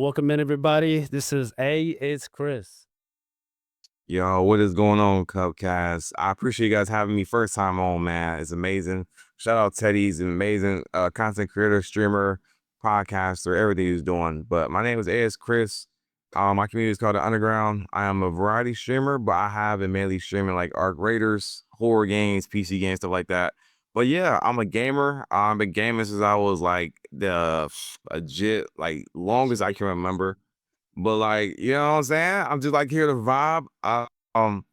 Welcome in everybody. This is Ayyeitschris. Yo, what is going on, Cubcast? I appreciate you guys having me first time on, man. It's amazing. Shout out Teddy. He's an amazing content creator, streamer, podcaster, everything he's doing. But my name is Ayyeitschris. My community is called The Underground. I am a variety streamer, but I have been mainly streaming like Arc Raiders, horror games, PC games, stuff like that. But yeah, I'm a gamer. I've been gaming since I was like the legit, like longest I can remember. But like, you know what I'm saying? I'm just like here to vibe. Um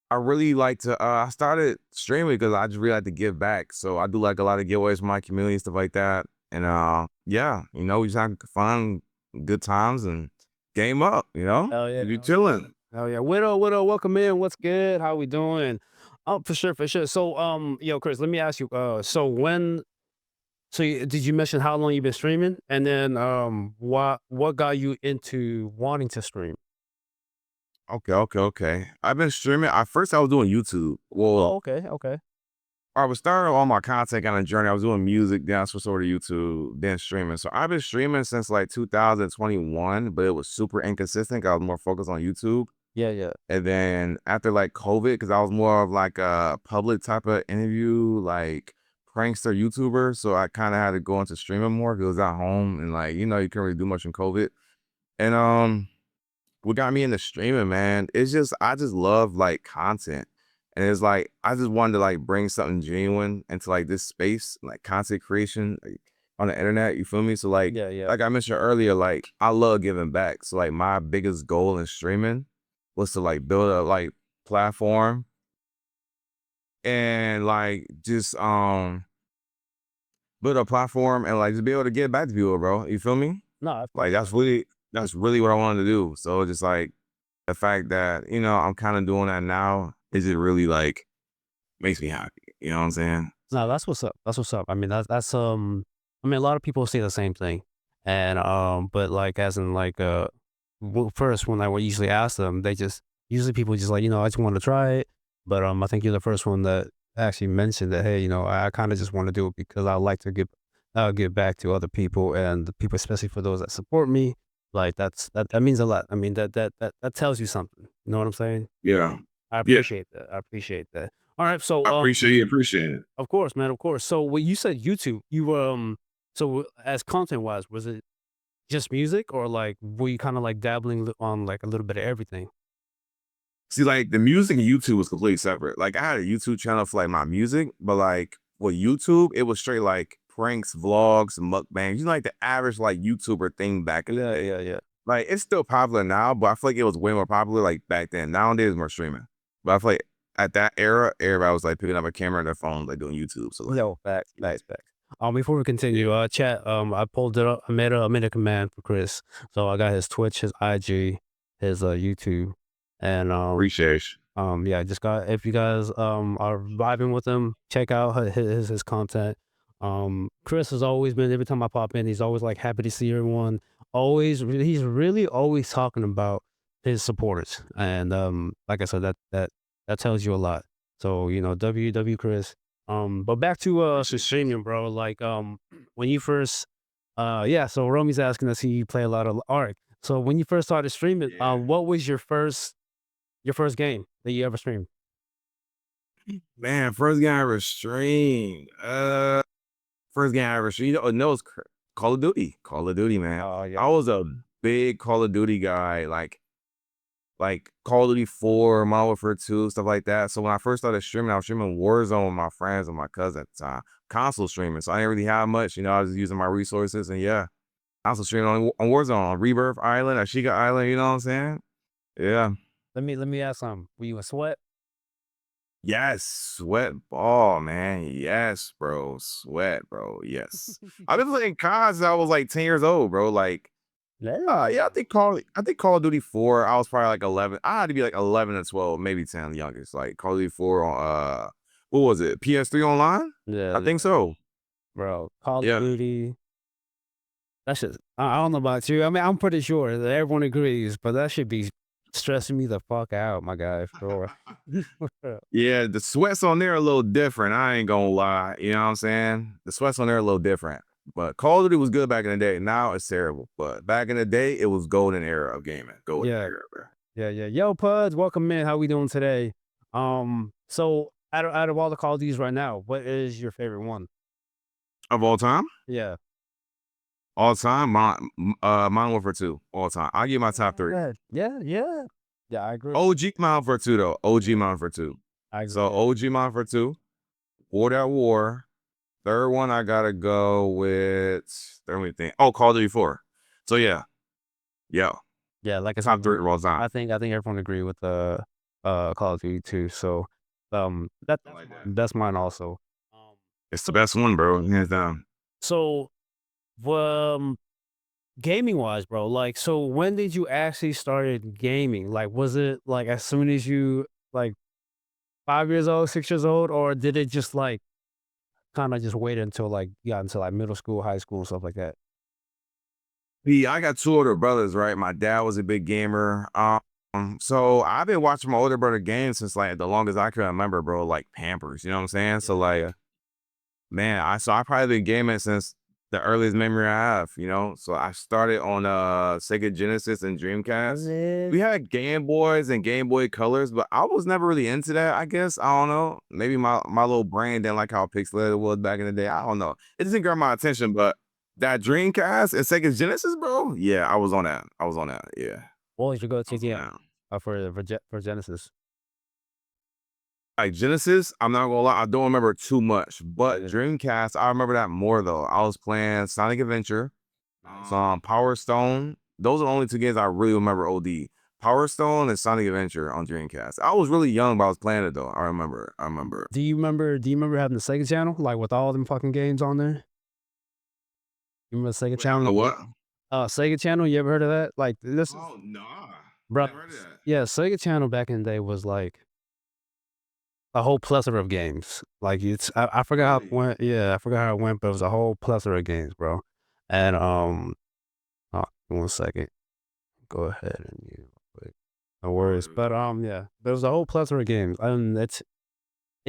I really like to I started streaming because I just really like to give back. So I do like a lot of giveaways for my community, stuff like that. And yeah, we just have fun, good times and game up, Hell yeah. You chilling. Hell yeah. Widow, welcome in. What's good? How we doing? Oh, for sure, for sure. So, Chris, let me ask you, did you mention how long you've been streaming? And then, what got you into wanting to stream? Okay. I've been streaming. At first I was doing YouTube. Oh, Well, okay, okay. I was starting all my content on a journey. I was doing music, then I switched over to YouTube, then streaming. So I've been streaming since like 2021, but it was super inconsistent. I was more focused on YouTube. Yeah, yeah. And then after like COVID, because I was more of like a public type of interview, like prankster YouTuber. So I kind of had to go into streaming more because I was at home and like, you couldn't really do much in COVID. And what got me into streaming, man, I just love like content. And it's like I just wanted to like bring something genuine into like this space, like content creation like, on the internet. You feel me? So Yeah, yeah. like I mentioned earlier, like I love giving back. So like my biggest goal in streaming was to like build a like platform and like just build a platform and like just be able to get back to people, bro. You feel me? No, I feel Like that. that's really what I wanted to do. So just like the fact that, I'm kind of doing that now is it really like makes me happy. You know what I'm saying? No, that's what's up. That's what's up. I mean, a lot of people say the same thing. And, but like, as in like, first, when I would usually ask them, usually people just like, I just want to try it. But, I think you're the first one that actually mentioned that, hey, I kind of just want to do it because I like to give back to other people and the people, especially for those that support me. Like that means a lot. I mean, that tells you something. You know what I'm saying? Yeah. I Yeah. appreciate that. I appreciate that. All right. So, I appreciate it. of course, man, of course. So when you said YouTube, so as content wise, was it just music or like were you kind of like dabbling on like a little bit of everything? See, like the music and YouTube was completely separate. Like I had a YouTube channel for like my music, but like with YouTube, it was straight like pranks, vlogs, mukbangs. Like the average like YouTuber thing back in the Yeah, day. yeah, yeah. Like it's still popular now, but I feel like it was way more popular like back then. Nowadays, it's more streaming. But I feel like at that era, everybody was like picking up a camera on their phone, like doing YouTube. So like, No, facts, facts, facts. Before we continue, chat, I pulled it up. I made a command for Chris. So I got his Twitch, his IG, his YouTube, and appreciate yeah, just got if you guys are vibing with him, check out his content. Chris has always been every time I pop in, he's always like happy to see everyone. He's really always talking about his supporters, and like I said, that tells you a lot. So WW Chris. But back to streaming, bro. Like when you first, yeah. So Romy's asking us, you play a lot of Ark. So when you first started streaming, Yeah. what was your first game that you ever streamed? Man, first game I ever streamed. First game I ever streamed. No, it's Call of Duty. Call of Duty, man. Oh, yeah. I was a big Call of Duty guy. Like Call of Duty 4, Modern Warfare 2, stuff like that. So when I first started streaming, I was streaming Warzone with my friends and my cousin at the time. Console streaming. So I didn't really have much. I was just using my resources. And yeah, console streaming on Warzone, on Rebirth Island, Ashika Island. You know what I'm saying? Yeah. Let me ask something. Were you a sweat? Yes, sweat ball, man. Yes, bro. Sweat, bro. Yes. I've been playing COD since I was like 10 years old, bro. Like, Yeah. yeah, I think Call of Duty 4, I was probably like 11. I had to be like 11 or 12, maybe 10 the youngest. Like Call of Duty 4 on what was it? PS3 online? Yeah, I yeah, think so. bro. Call of Yeah. Duty. That shit. I don't know about you. I mean, I'm pretty sure that everyone agrees, but that should be stressing me the fuck out, my guy. For real. Yeah, the sweats on there are a little different. I ain't gonna lie. You know what I'm saying? The sweats on there are a little different. But Call of Duty was good back in the day. Now it's terrible. But back in the day, it was golden era of gaming. Golden Yeah, era, bro. yeah, yeah. Yo, Puds, welcome in. How we doing today? So out of all the Call of Duties right now, what is your favorite one? Of all time? Yeah. All time, Modern Warfare 2. All time. I'll give my top three. Yeah, yeah. Yeah, I agree. OG Modern Warfare 2, though. OG Modern Warfare 2. I So agree. OG Modern Warfare 2, War That War. Third one, I gotta go with. Let me think. Oh, Call of Duty 4. So yeah, yeah, Yeah, like I top said, three of all time. I think everyone agree with Call of Duty too. So I that's like that. that's mine also. Um It's the so best one, bro. Hands down. so um gaming wise, bro, like so when did you actually started gaming? Like was it like as soon as you like 5 years old, 6 years old, or did it just like kind of just wait until like you got into like middle school, high school, stuff like that? Yeah, I got two older brothers, right? My dad was a big gamer. So I've been watching my older brother game since like the longest I can remember, bro. Like Pampers, you know what I'm saying? So Yeah. like, man, I probably been gaming since the earliest memory I have, you know. So I started on Sega Genesis and Dreamcast. Man. We had Game Boys and Game Boy Colors, but I was never really into that, I guess. I don't know. Maybe my little brain didn't like how pixelated it was back in the day. I don't know. It doesn't grab my attention, but that Dreamcast and Sega Genesis, bro. Yeah, I was on that. I was on that. Yeah. What was your I go-to was on game that. for Genesis? Like Genesis, I'm not gonna lie, I don't remember too much, but Yeah. Dreamcast, I remember that more though. I was playing Sonic Adventure, Nice. Power Stone. Those are the only two games I really remember. OD, Power Stone and Sonic Adventure on Dreamcast. I was really young, but I was playing it though. I remember. I remember. Do you remember having the Sega channel, like, with all them fucking games on there? You remember the Sega Wait, having channel? a what? Sega channel, you ever heard of that? Like, this is Oh nah, bro, never heard of that. yeah, Sega channel back in the day was, like, a whole plethora of games. Like, I forgot how it Really? went yeah, I forgot how it went, but it was a whole plethora of games, bro. And, one second. Go ahead and you quick. No Oh, worries. But, yeah, there was a whole plethora of games, and it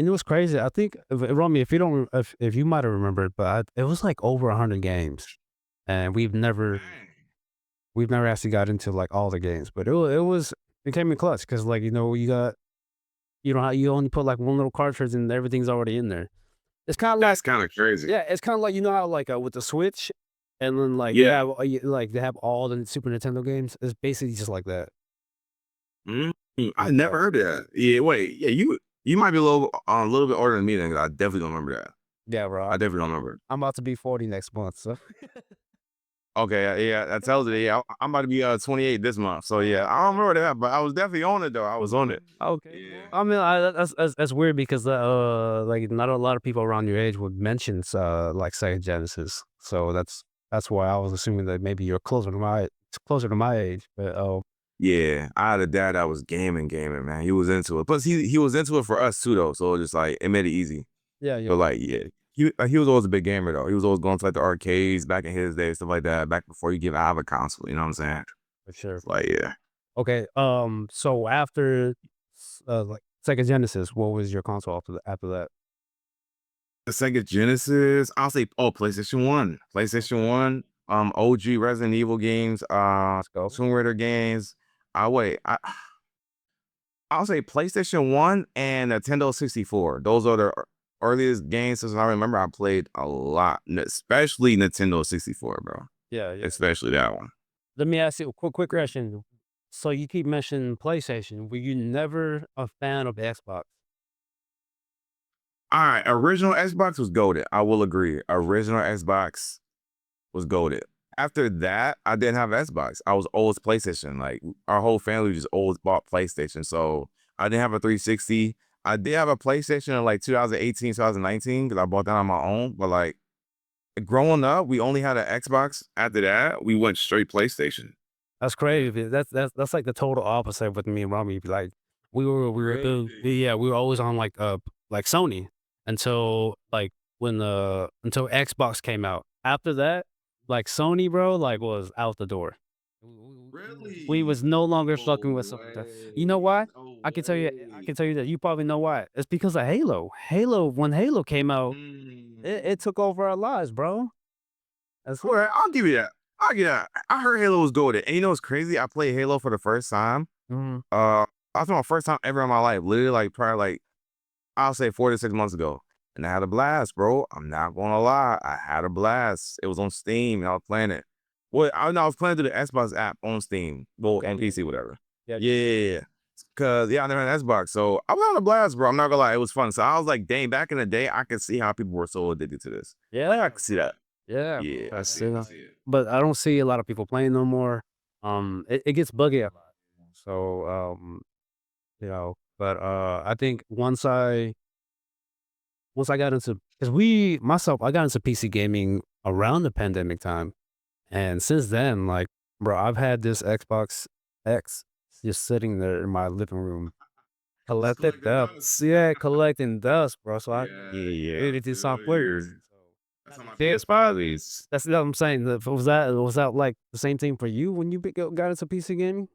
was crazy. I think Romy, if you don't, if you might have remembered, but it was like over 100 games, and dang. we've never actually got into like all the games. But it came in clutch because like you know how you only put like one little cartridge and everything's already in there. It's kind of like That's kind of crazy. yeah, it's kind of like you know how like with the Switch, and then like Yeah. like they have all the Super Nintendo games. It's basically just like that. Mhm. I Like never that. heard of that. Yeah, wait. Yeah, you might be a little bit older than me then. 'Cause I definitely don't remember that. Yeah, I bro. definitely don't remember. I'm about to be 40 next month, so. Okay, yeah, that tells it. Yeah, I'm about to be 28 this month. So yeah, I don't Okay. remember that, but I was definitely on it though. I was on it. Okay, Yeah. well, I mean, that's weird because, like, not a lot of people around your age would mention, like, Sega Genesis, so that's why I was assuming that maybe you're closer to my age, but, oh, Yeah, I had a dad that was gaming, man. He was into it. Plus, he was into it for us too, though. So it just like it made it easy. yeah, yeah, But like, yeah, he was always a big gamer though. He was always going to like the arcades back in his day, stuff like that. Back before you give have a console, you know what I'm saying? for sure. It's like, yeah. Okay, so after, like, Sega Genesis, what was your console after that? The Sega Genesis, I'll say, oh, PlayStation 1. PlayStation Okay, 1, OG Resident Evil games, let's go. Tomb Raider games. I'll say PlayStation 1 and Nintendo 64. Those are the earliest games since I remember I played a lot, especially Nintendo 64, bro. Yeah, yeah. Especially that one. Let me ask you a quick question. So you keep mentioning PlayStation, were you never a fan of Xbox? All right, original Xbox was goaded. I will agree. Original Xbox was goaded. After that, I didn't have Xbox. I was always PlayStation. Like our whole family just always bought PlayStation. So I didn't have a 360. I did have a PlayStation in like 2018, 2019 because I bought that on my own. But like growing up, we only had an Xbox. After that, we went straight PlayStation. That's Yeah. crazy. That's like the total opposite with me and Rami. Like Really? we were always on like Sony until like until Xbox came out. After that, like Sony, bro, like was out the door. We was Really? no longer fucking No with Sony. You know way. why? No I way. can tell you that you probably know why. It's because of Halo. When Halo came out, it Mm. took over our lives, bro. That's All right, I'll give you that. I'll give you that. I heard Halo was goated. And you know what's crazy? I played Halo for the first time. mhm. I was my first time ever in my life. Literally, like probably like I'll say 4 to 6 months ago. And I had a blast, bro. I'm not gonna lie. I had a blast. It was on Steam and I was playing it. Well, I know I was playing through the Xbox app on Steam. Well, on PC, whatever. Yeah. Yeah. Cause yeah, I never had an Xbox. So I was on a blast, bro. I'm not gonna lie, it was fun. So I was like, dang, back in the day, I could see how people were so addicted to this. Like Yeah. I could see that. Yeah, Yeah, I that's see it. I enough. see it. But I don't see a lot of people playing no more. It gets buggy a lot. So, but I think once I got into because I got into PC gaming around the pandemic time, and since then, like, bro, I've had this Xbox X just sitting there in my living room, Just collected collecting dust. dust. Yeah, collecting dust, bro. So I Yeah, yeah. created I these feel softwares. you. So That's how happy my to PS5 is. that's what I'm saying. Was that like the same thing for you when you got into PC gaming?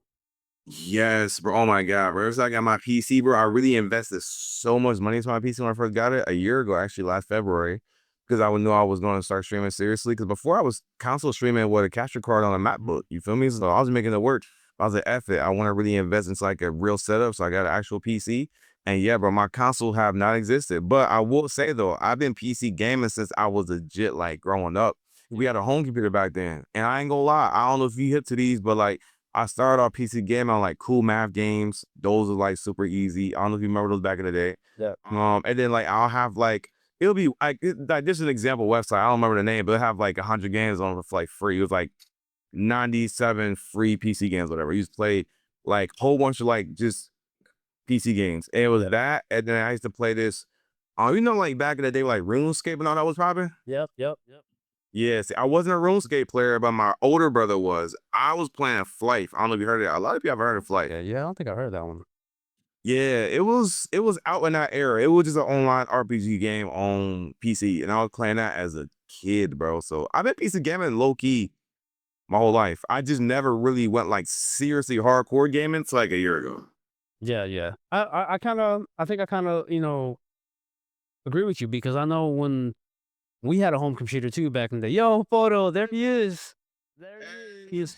Yes, bro. Oh my God, bro. Ever since I got my PC, bro, I really invested so much money into my PC when I first got it a year ago, actually last February, because I would know I was going to start streaming seriously. Because before I was console streaming with a capture card on a MacBook, you feel me? So I was making it work. I was like, F it. I want to really invest into like a real setup. So I got an actual PC. And yeah, bro, my console have not existed. But I will say though, I've been PC gaming since I was legit like growing up. We had a home computer back then. And I ain't gonna lie, I don't know if you hip to these, but like I started off PC gaming on like cool math games. Those are like super easy. I don't know if you remember those back in the day. Yeah. And then like I'll have like it'll be like this is an example website. I don't remember the name, but it'll have like 100 games on it for like free. It was like 97 free PC games, whatever. You just play like whole bunch of like just PC games. And it was that, and then I used to play this. You know, like back in the day, like RuneScape and all that was popping. Yep. Yes, I wasn't a RuneScape player, but my older brother was. I was playing Flight. I don't know if you heard of that. A lot of people have heard of Flight. Yeah, I don't think I heard that one. Yeah, it was out in that era. It was just an online RPG game on PC, and I was playing that as a kid, bro. So I've been PC gaming low key my whole life. I just never really went like seriously hardcore gaming until like a year ago. Yeah. I think I kind of, agree with you because I know when we had a home computer too back in the day. Yo, photo, there he is. There he is.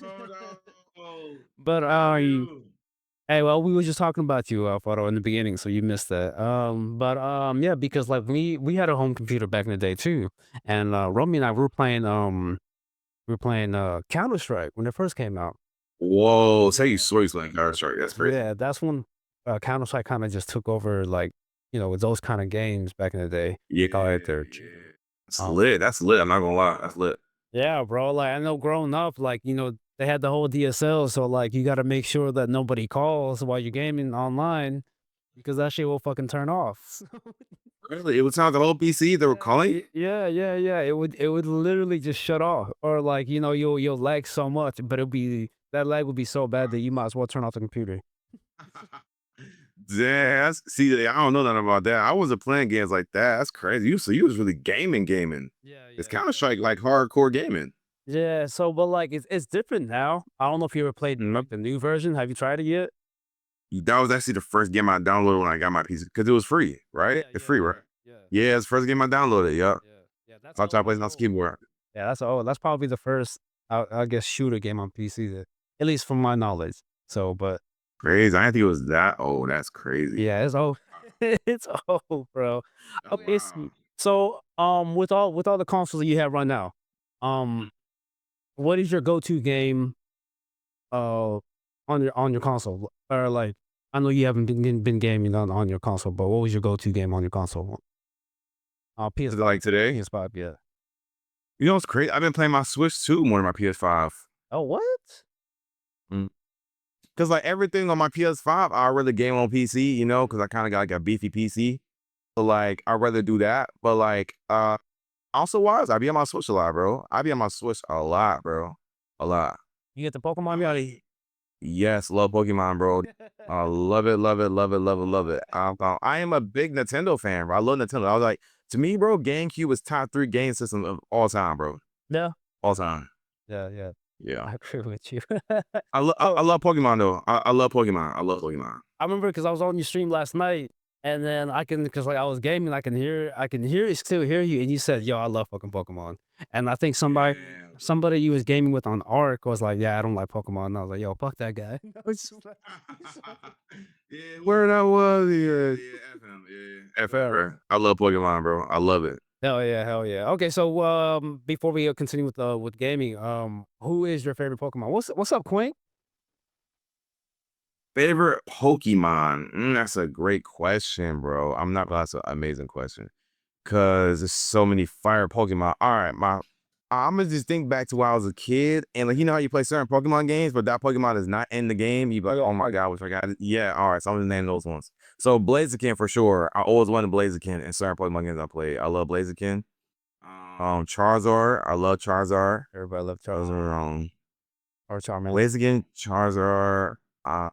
But hey, well, we were just talking about you, photo in the beginning, so you missed that. Yeah, because like we had a home computer back in the day too, and Romy and I we were playing Counter Strike when it first came out. Whoa, say you swear playing Counter Strike. That's crazy. Yeah, that's when Counter Strike kind of just took over, like with those kind of games back in the day. Yeah, Call it their yeah. That's um, lit. That's lit. I'm not gonna lie. That's lit. Yeah, bro. Like I know growing up, like, they had the whole DSL, so like you gotta make sure that nobody calls while you're gaming online because that shit will fucking turn off. Really, it was on the whole PC. They were calling. Yeah. It would literally just shut off. Or like, you'll lag so much, but that lag would be so bad that you might as well turn off the computer. Damn, see, I don't know nothing about that. I wasn't playing games like that. That's crazy. You was really gaming. It's Counter Strike like hardcore gaming. Yeah, so but like it's different now. I don't know if you ever played like the new version. Have you tried it yet? That was actually the first game I downloaded when I got my PC because it was free, right? It's free, right? Yeah. Yeah, it's the first game I downloaded. Yup. Yeah, that's So I old. tried That's playing on old. keyboard. Yeah, that's probably the first, I guess, shooter game on PC that, at least from my knowledge. So, but Crazy. I didn't think it was that old. That's crazy. yeah, it's old. It's old, bro. Oh, Okay, wow. so with all the consoles that you have right now, um, what is your go-to game on your console? Or like, I know you haven't been gaming on your console, but what was your go-to game on your console? Is it PS5. like today? PS5, yeah. You know what's crazy? I've been playing my Switch too more than my PS5. Oh, what? Cause like everything on my PS5, I rather game on PC, cause I kind of got like a beefy PC. So like I'd rather do that. But like also wise, I be on my Switch a lot, bro. I be on my Switch a lot, bro. A lot. You get the Pokemon game? Yes, love Pokemon, bro. I love it, love it, love it, love it, love it. I am a big Nintendo fan, bro. I love Nintendo. I was like, to me, bro, GameCube is top 3 game system of all time, bro. Yeah. All time. Yeah. Yeah. I agree with you. I Oh, love Pokemon though. I love Pokemon. I love Pokemon. I remember because I was on your stream last night. And then I can, cause like I was gaming, I can still hear you, and you said, "Yo, I love fucking Pokemon." And I think Yeah, bro. somebody you was gaming with on Arc was like, "Yeah, I don't like Pokemon." And I was like, "Yo, fuck that guy." I was just like Yeah, where that was, yeah, yeah, FM, yeah, FM, Fair. bro. I love Pokemon, bro. I love it. Hell yeah, hell yeah. Okay, so, before we, continue with gaming, who is your favorite Pokemon? What's up, Quink? Favorite Pokemon? That's a great question, bro. I'm not that's an amazing question. Cause there's so many fire Pokemon. All right, I'ma just think back to when I was a kid, and like you know how you play certain Pokemon games, but that Pokemon is not in the game. You be like, oh my god, which I got it. Yeah, all right. So I'm gonna name those ones. So Blaziken for sure. I always wanted Blaziken in certain Pokemon games I played. I love Blaziken. Charizard. I love Charizard. Everybody love Charizard Um, or Charmander. Blaziken, Charizard. Uh,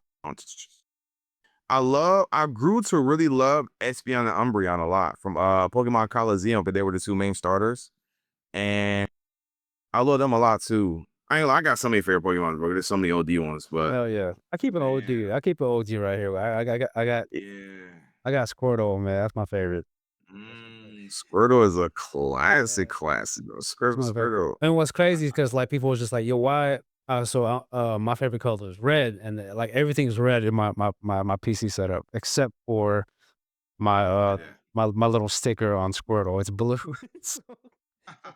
I grew to really love Espeon and Umbreon a lot from Pokemon Coliseum, but they were the two main starters. And I love them a lot too. I ain't, I got so many favorite Pokemon, bro. There's so many OD ones, but Hell yeah. I keep an OG. man, I keep an OG right here. yeah. I got Squirtle, man. That's my favorite. Squirtle is a Yeah. classic, bro. That's my favorite. Squirtle. And what's crazy is because like people was just like, "Yo, why?" My favorite color is red, and like everything's red in my PC setup except for my Yeah. my little sticker on Squirtle. It's blue. So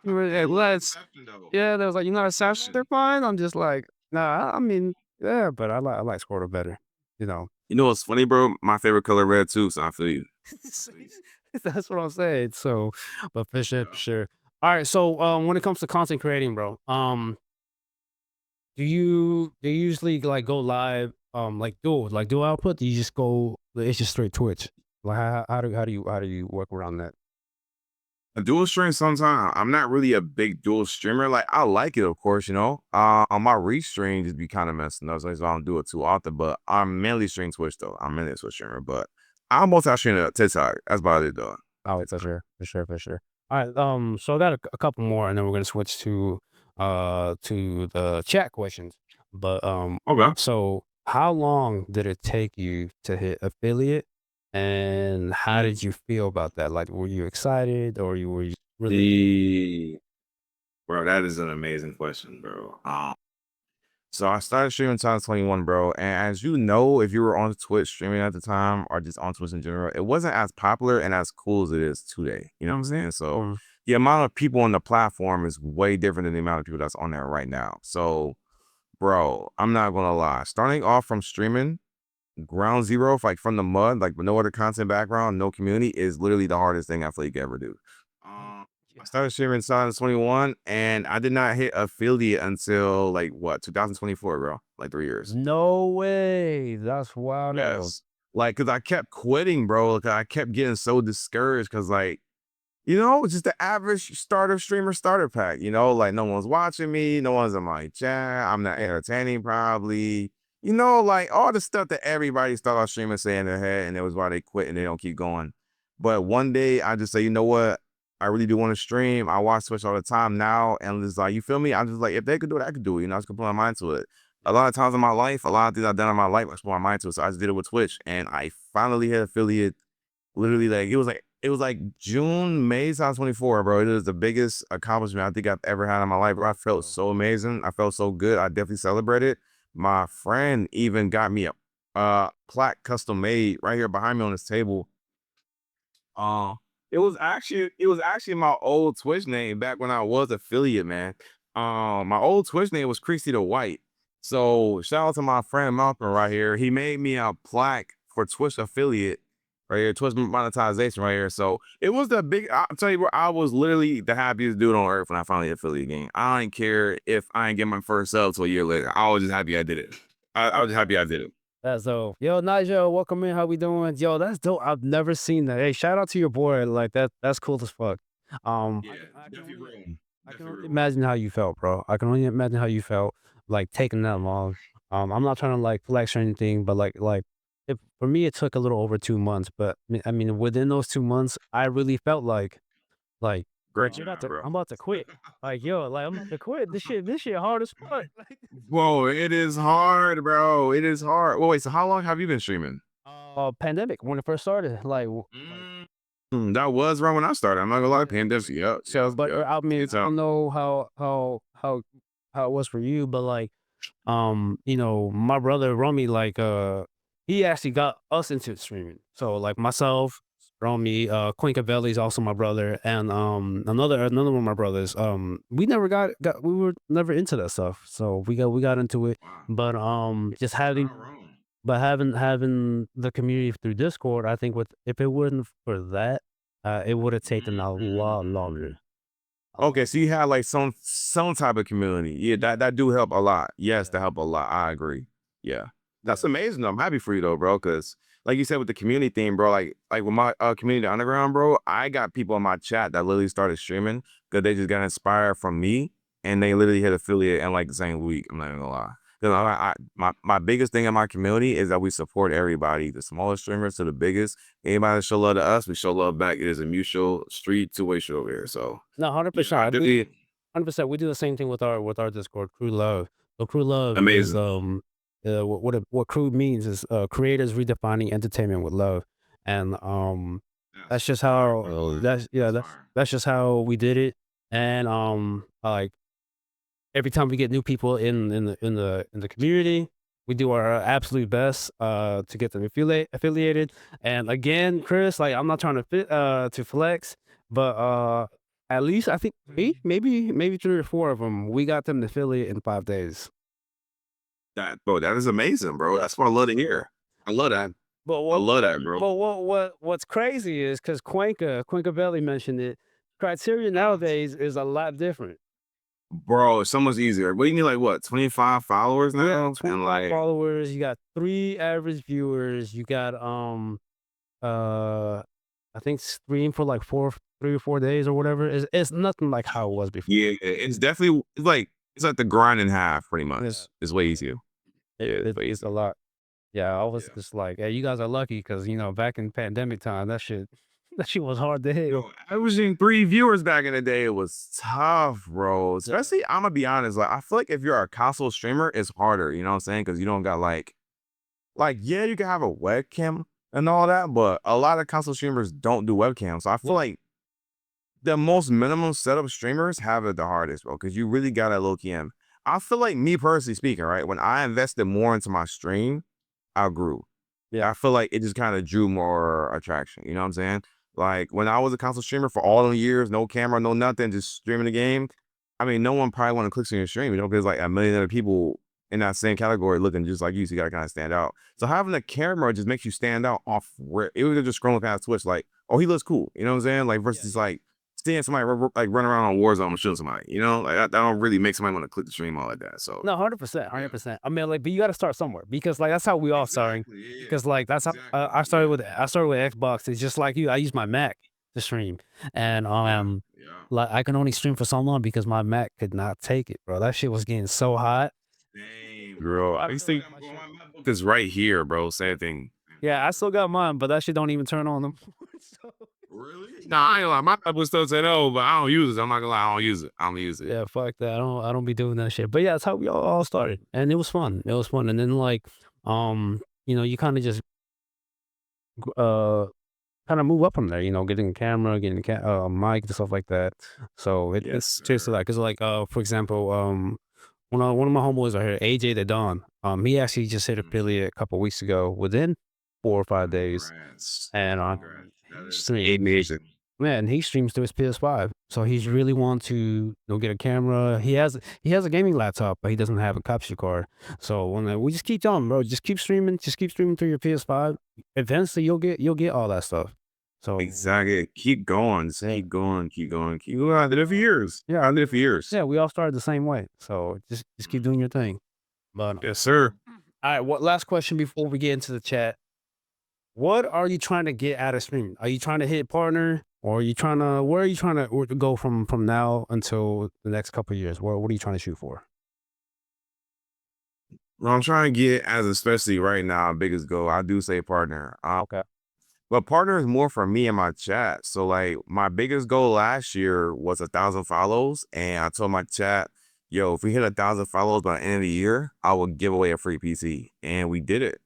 you were like, Blue is let's exception though. yeah. They was like, "You know, they're Exception. fine." I'm just like, nah. I mean, yeah, but I like Squirtle better. You know. You know what's funny, bro? My favorite color red too, so I feel you. I feel you. That's what I'm saying. So, but for sure, for Yeah. sure. All right. So, when it comes to content creating, bro, do you usually like go live, like dual output? Do you just go? It's just straight Twitch. Like how do you work around that? A dual stream sometimes. I'm not really a big dual streamer. Like I like it, of course, you know. On my restream just be kind of messing up, so I don't do it too often. But I'm mainly stream Twitch though. I'm mainly a Twitch streamer, but I'm multi streaming TikTok. That's about it though. Oh, for TikTok. sure, for sure, for sure. All right. So I got a couple more, and then we're gonna switch to the chat questions. But Okay. so how long did it take you to hit affiliate, and how did you feel about that? Like, were you excited, or were you really? The bro, that is an amazing question, bro. So I started streaming in 2021, bro. And as you know, if you were on Twitch streaming at the time or just on Twitch in general, it wasn't as popular and as cool as it is today. You know what I'm saying? So Mm, the amount of people on the platform is way different than the amount of people that's on there right now. So, bro, I'm not gonna lie. Starting off from streaming, ground zero, like from the mud, like with no other content background, no community, is literally the hardest thing I feel you could ever do. mm, I yeah. started streaming in 2021 and I did not hit affiliate until like what 2024, bro. Like 3 years. No way. That's wild out. Yes. Like, cause I kept quitting, bro. Like I kept getting so discouraged because like you know, just the average starter streamer starter pack, you know, like no one's watching me, no one's in my chat, I'm not entertaining probably. You know, like all the stuff that everybody start off streaming saying in their head, and it was why they quit and they don't keep going. But one day I just say, you know what? I really do want to stream. I watch Twitch all the time now, and it's like, you feel me? I'm just like, if they could do it, I could do it. You know, I just put my mind to it. A lot of times in my life, a lot of things I've done in my life, I just put my mind to it. So I just did it with Twitch, and I finally hit affiliate. Literally, it was like June, May 2024, bro. It is the biggest accomplishment I think I've ever had in my life, bro. I felt Oh, so amazing. I felt so good. I definitely celebrated. My friend even got me a plaque custom made right here behind me on this table. Uh, it was actually my old Twitch name back when I was affiliate, man. My old Twitch name was Creasy the White. So shout out to my friend Malcolm right here. He made me a plaque for Twitch affiliate right here, Twitch monetization right here. So it was the big. I'll tell you what, I was literally the happiest dude on earth when I finally affiliate game. I didn't care if I didn't get my first sub till a year later. I was just happy I did it. I was just happy I did it. that's dope. Yo, Nigel, welcome in. How we doing? Yo, that's dope. I've never seen that. Hey, shout out to your boy. Like that's cool as fuck. Yeah, definitely real. I can Definitely only real. imagine how you felt, bro. I can only imagine how you felt like taking that long. I'm not trying to like flex or anything, but like if for me it took a little over 2 months, but I mean within those 2 months, I really felt like yo, Great job, bro. I'm about to quit. Like yo, like I'm about to quit. This shit hard as fuck. Whoa, it is hard, bro. It is hard. Well, wait, so how long have you been streaming? pandemic when it first started. Like, That was right when I started. I'm not gonna lie, pandemic. Yep, so, but yep. I mean, It's I don't know how it was for you, but like, my brother Romy, like, he actually got us into streaming. So like myself, Romy, Quincavelli's also my brother, and another one of my brothers. We never got we were never into that stuff, so we got into it, wow. but just You're having not wrong. but having the community through Discord, I think with if it wasn't for that, it would have taken a lot Mhm. longer. Okay, so you had like some type of community. Yeah, that do help a lot. Yes, Yeah, that help a lot. I agree. Yeah. That's yeah, amazing though. I'm happy for you though, bro. Cause like you said with the community thing, bro, like with my community underground, bro, I got people in my chat that literally started streaming because they just got inspired from me and they literally hit affiliate in like the same week. I'm not even gonna lie. 'Cause my biggest thing in my community is that we support everybody, the smallest streamers to the biggest. Anybody that show love to us, we show love back. It is a mutual street two-way show over here. So no, hundred yeah, percent. I do. 100%. We do the same thing with our Discord, Crew Love. So Crew Love is Amazing. what crew means is creators redefining entertainment with love, and that's That's just fire, how bro. that's yeah That's that's fire. that's just how we did it, and like every time we get new people in the community, we do our absolute best to get them affiliated. And again, Chris, like I'm not trying to flex, but at least I think maybe 3 or 4 of them we got them to affiliate in 5 days. That is amazing, bro. That's what I love to hear. I love that. But I what love that, bro. but what's crazy is because Cuenca Belly mentioned it. Criteria Yes. nowadays is a lot different. Bro, it's so much easier. What you need like what, 25 followers Yeah, now? And 25 like, followers, you got 3 average viewers, you got, uh, I think stream for like 3 or 4 days or whatever. It's nothing like how it was before. yeah, it's definitely it's like the grind in half pretty Yeah, much. It's way yeah. easier. Yeah, it's way It's a easier. lot. Yeah, I was Yeah. just like, "Hey, you guys are lucky because back in pandemic time, that shit that shit was hard to hit." Yo, averaging 3 viewers back in the day was tough, bro. Yeah. Especially, Imma be honest, like, I feel like if you're a console streamer, it's harder, you know what I'm saying? Because you don't got, yeah, you can have a webcam and all that, but a lot of console streamers don't do webcam, so I Yeah. feel like the most minimum setup streamers have it the hardest, bro, because you really gotta low-key in. I feel like me personally speaking, right, when I invested more into my stream, I grew. Yeah. I feel like it just kinda drew more attraction, you know what I'm saying? Like, when I was a console streamer for all them years, no camera, no nothing, just streaming the game, I mean, no one probably wanna click on your stream, because, like, a million other people in that same category looking just like you, so you gotta kinda stand out. So having a camera just makes you stand out off rip. It was just scrolling past Twitch like, "Oh, he looks cool," you know what I'm saying? Like, Yeah, versus, yeah. like, seeing somebody like, run around on Warzone and shoot somebody, you know? Like, that don't really make somebody wanna click the stream all like that, so No, 100%, yeah. 100%. I mean, like, but you gotta start somewhere because, like, that's how we all starting. Exactly, yeah. Because, like, that's how Exactly, yeah. I started with Xbox. It's just like you. I use my Mac to stream, and Yeah, yeah. like I can only stream for so long because my Mac could not take it, bro. That shit was getting so hot. Same, bro. I I used still to got my bro, shit. my MacBook is right here, bro. Same thing. Same Yeah, I thing. still got mine, but that shit don't even turn on them. So, Really? Nah, I ain't gonna lie. My MacBook still say no, but I don't use it. I'm not gonna lie. I don't use it. I don't use it. yeah, fuck that. I don't be doing that shit. But yeah, that's how we all started, and it was fun. It was fun, and then like, you kind of just uh kind of move up from there, getting a camera, getting a mic and stuff like that. So Yes, it's changed to sir. that. Cause like, for example, one of my homeboys are here, AJ the Don. He actually just hit Mhm. affiliate a couple weeks ago within 4 or 5 days, Congrats. and Congrats. That he is streams. amazing. Man, he streams through his PS5. So he's really want to get a camera. He has a gaming laptop, but he doesn't have a capture card. So when we just keep telling him, bro, just keep streaming through your PS5. Eventually, you'll get all that stuff. So Exactly. Keep going. Just yeah, keep going. Keep going. Keep going. I did it for years. Yeah, I did it for years. yeah, we all started the same way. So just keep doing your thing. But Yes, sir. all right, what last question before we get into the chat? What are you trying to get out of streaming? Are you trying to hit partner, or are you trying to? Where are you trying to go from now until the next couple of years? What are you trying to shoot for? Well, I'm trying to get as especially right now, biggest goal. I do say partner. Okay. But partner is more for me and my chat. So like my biggest goal last year was 1,000 follows. And I told my chat, yo, if we hit 1,000 follows by the end of the year, I will give away a free PC. And we did it.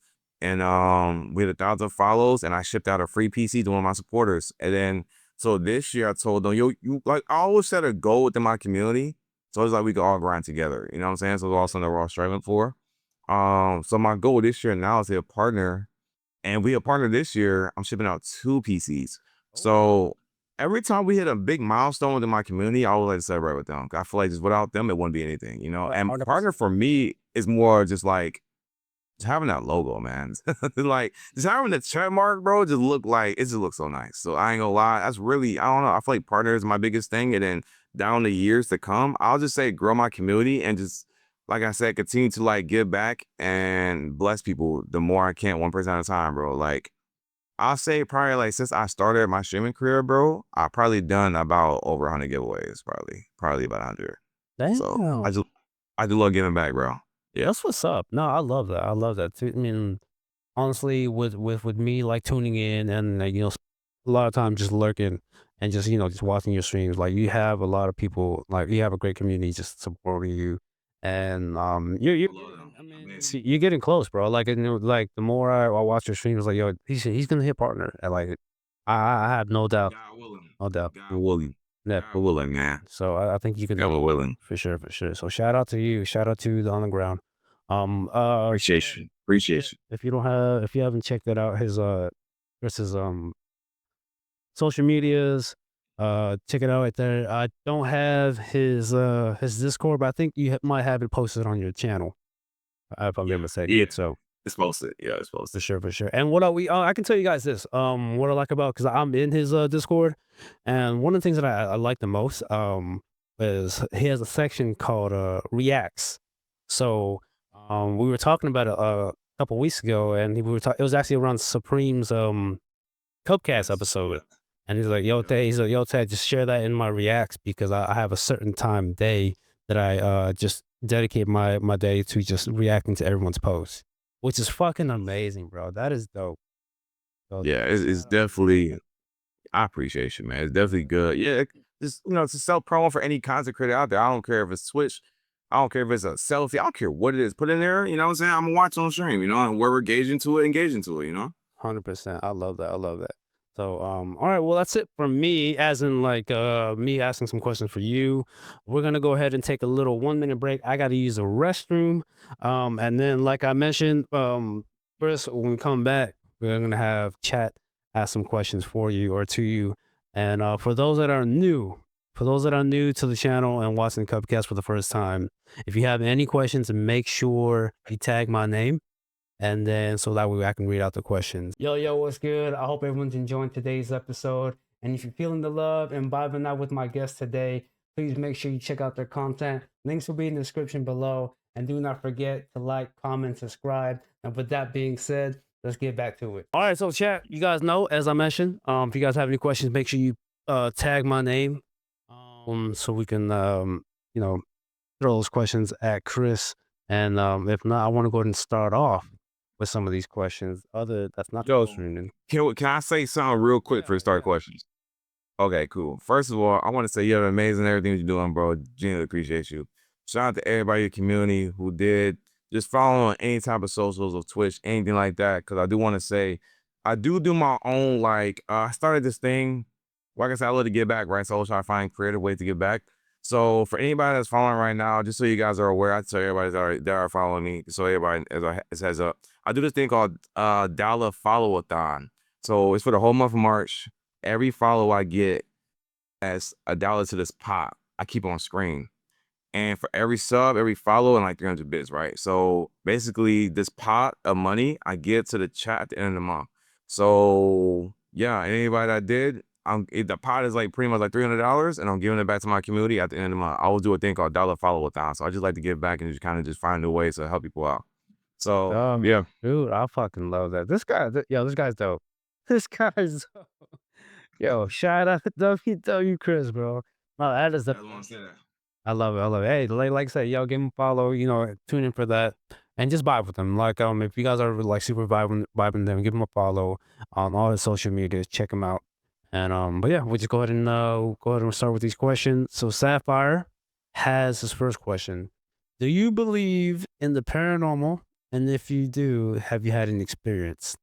and we had 1,000 follows, and I shipped out a free PC to one of my supporters. And then so this year I told them, yo, you like I always set a goal within my community. So it's like we could all grind together. You know what I'm saying? So it's all something that we're all striving for. So my goal this year now is to partner, and we a partner this year. I'm shipping out 2 PCs. So every time we hit a big milestone within my community, I always like to celebrate with them. I feel like just without them, it wouldn't be anything, you know. And partner 100%. for me is more just like just having that logo, man. Like just having the check mark, bro, just look like it just looks so nice. So I ain't gonna lie, that's really I don't know. I feel like partner is my biggest thing, and then down the years to come, I'll just say grow my community and just like I said, continue to like give back and bless people the more I can, 1% at a time, bro. Like I'll say probably like since I started my streaming career, bro, I probably done about over 100 giveaways, probably about 100. So Damn. I do love giving back, bro. Yeah. That's what's up. No, I love that. I love that too. I mean, honestly, with me like tuning in and a lot of times just lurking and just just watching your streams, like you have a lot of people, like you have a great community just supporting you, and you're I love getting. them. I I mean, mean, you're getting close, bro. Like like the more I watch your streams, like yo, he's gonna hit partner, and like I have no doubt, God willing. no doubt. God willing. Yeah. God willing, man. So I think you can do God willing. for sure, for sure. So shout out to you. Shout out to the on the ground. Appreciate you. Appreciate you. If you haven't checked that out, Chris's social medias, check it out right there. I don't have his Discord, but I think you might have it posted on your channel, if I'm being Yeah. mistaken. Yeah. So It's posted. Yeah, it's for posted. sure, for sure. And I can tell you guys this, what I like about because I'm in his Discord, and one of the things that I like the most, is he has a section called reacts. So we were talking about it a couple weeks ago, and we were talking. It was actually around Supreme's Cupcast Yes. episode, Yeah. and he's like, "Yo, Yeah. Ted," he's like, "Yo, Ted, just share that in my reacts because I have a certain time day that I just dedicate my day to just reacting to everyone's posts, which is fucking amazing, bro. That is dope. So Yeah, it's shout out. definitely I appreciate you, man. It's definitely good. Yeah, just it's a self promo for any content creator out there. I don't care if it's Twitch, I don't care if it's a selfie, I don't care what it is. Put in there, you know what I'm saying? I'm gonna watch on stream, and where we're engage into it, 100%. I love that. I love that. So, all right. Well, that's it from me, as in like me asking some questions for you. We're gonna go ahead and take a little 1 minute break. I gotta use the restroom. And then like I mentioned, first when we come back, we're gonna have chat ask some questions for you or to you. And for those that are new to the channel and watching the Cupcast for the first time, if you have any questions, make sure you tag my name, and then so that way I can read out the questions. Yo, what's good? I hope everyone's enjoying today's episode. And if you're feeling the love and vibing out with my guests today, please make sure you check out their content. Links will be in the description below. And do not forget to like, comment, subscribe. And with that being said, let's get back to it. All right, so chat, you guys know, as I mentioned, if you guys have any questions, make sure you tag my name, so we can you know throw those questions at Chris. And if not, I want to go ahead and start off with some of these questions. Other that's not Yo, streaming. can I say something real quick for the start Yeah. questions? Okay, cool. First of all, I want to say you're amazing everything you're doing, bro. Genuinely appreciate you. Shout out to everybody in your community who did just follow on any type of socials of Twitch, anything like that. Cause I do want to say I do my own like I started this thing. Like I said, I love to give back, right? So I always try to find creative ways to give back. So for anybody that's following right now, just so you guys are aware, I tell everybody that are following me, so everybody as heads up. I do this thing called dollar follow-a-thon. So it's for the whole month of March. Every follow I get as $1 to this pot, I keep on screen. And for every sub, every follow, and like 300 bits, right? So basically, this pot of money I get to the chat at the end of the month. So yeah, anybody that did, the pot is like pretty much like $300, and I'm giving it back to my community at the end of the month. I will do a thing called dollar follow-a-thon. So I just like to give back and just kind of just find new ways to help people out. So yeah, Dude, I fucking love that. This guy's dope. This guy's dope. Yo, shout out to WW Chris, bro. No, that is the I just want to say that. I love it. I love it. Hey, like I said, yo, give him a follow. Tune in for that, and just vibe with him. Like, if you guys are like super vibing them, give him a follow on all his social medias. Check him out. And but yeah, we'll just go ahead and start with these questions. So Sapphire has his first question: do you believe in the paranormal And if you do, have you had an experience?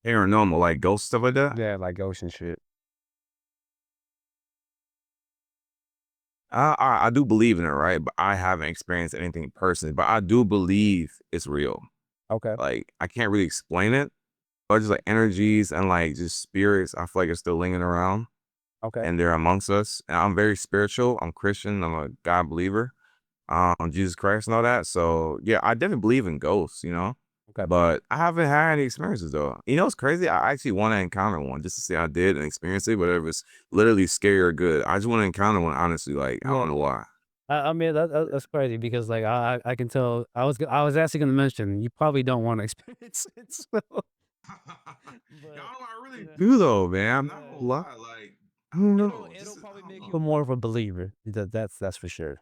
Paranormal, like ghost stuff like that. Yeah, like ocean shit. I do believe in it, right? But I haven't experienced anything personally. But I do believe it's real. Okay. Like I can't really explain it, but just like energies and like just spirits, I feel like it's still lingering around Okay. and they're amongst us. And I'm very spiritual. I'm Christian. I'm a God believer. Jesus Christ and all that. So yeah, I definitely believe in ghosts, Okay. but I haven't had any experiences though. You know, it's crazy. I actually want to encounter one just to see I did and experience it, whether it's literally scary or good. I just want to encounter one, honestly. Like, I Yeah. don't know why. I mean that's crazy because like I can tell I was actually gonna mention you probably don't want to experience it. So, but Y'all, I really yeah, do though, man. I'm not yeah. gonna lie. Like, I don't know. It'll Just probably I don't make know. you more of a believer. That's for sure.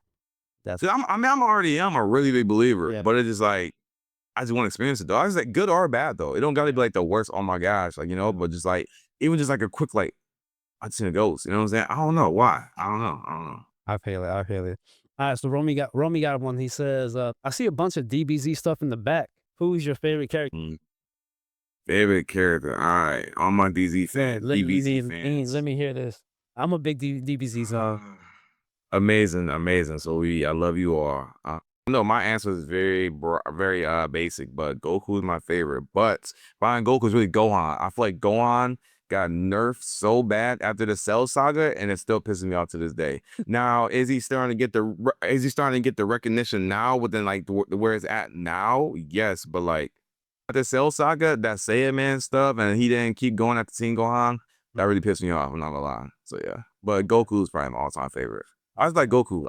That's 'Cause I mean, I'm a really big believer, yeah. but it's just like I just want to experience it though. I was like good or bad though. It don't gotta be like the worst. Oh my gosh, like Yeah. but just like even just like a quick like I seen a ghost. You know what I'm saying? I don't know why. I don't know. I don't know. I feel it. I feel it. All right, so Romy got one. He says, "I see a bunch of DBZ stuff in the back. Who's your favorite character?" Mm. Favorite character. All right, all my DZ Man, fans, DBZ fans. let me hear this. I'm a big DBZ song. Amazing, amazing. So I love you all. No, my answer is very basic, but Goku is my favorite. But behind Goku is really Gohan. I feel like Gohan got nerfed so bad after the Cell Saga, and it's still pissing me off to this day. Now, is he starting to get the recognition now within like where it's at now? Yes, but like the Cell Saga, that Saiyaman stuff, and he didn't keep going after Teen Gohan. That really pissed me off. I'm not gonna lie. So yeah, but Goku is probably my all-time favorite. I just like Goku.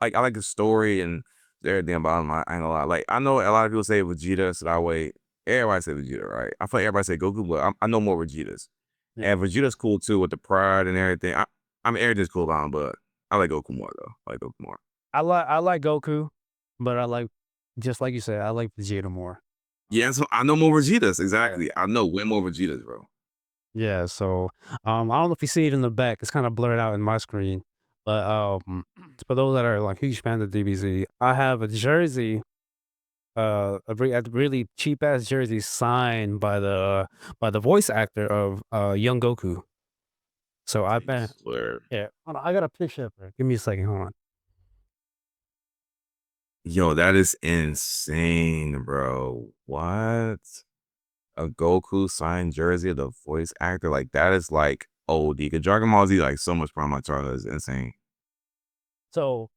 I like the story and everything about him. I ain't gonna lie. Like I know a lot of people say Vegeta, so that way everybody say Vegeta, right? I feel like everybody say Goku, but I know more Vegetas. Yeah. And Vegeta's cool too with the pride and everything. I mean everything's cool about him, but I like Goku more though. I like Goku more. I like Goku, but I like just like you said, I like Vegeta more. Yeah, so I know more Vegetas. Yeah. Exactly. I know way more Vegetas, bro. Yeah, so, I don't know if you see it in the back, it's kinda blurred out in my screen, but, for those that are, like, huge fans of DBZ, I have a jersey, a really cheap ass jersey signed by the voice actor of, young Goku. So I I bet swear. yeah, hold on, I got a picture of her. Give me a second, hold on. Yo, that is insane, bro. What? A Goku signed jersey of the voice actor, like, that is, like, OD. 'Cause Dragon Ball Z, like, so much part of my childhood is insane. So,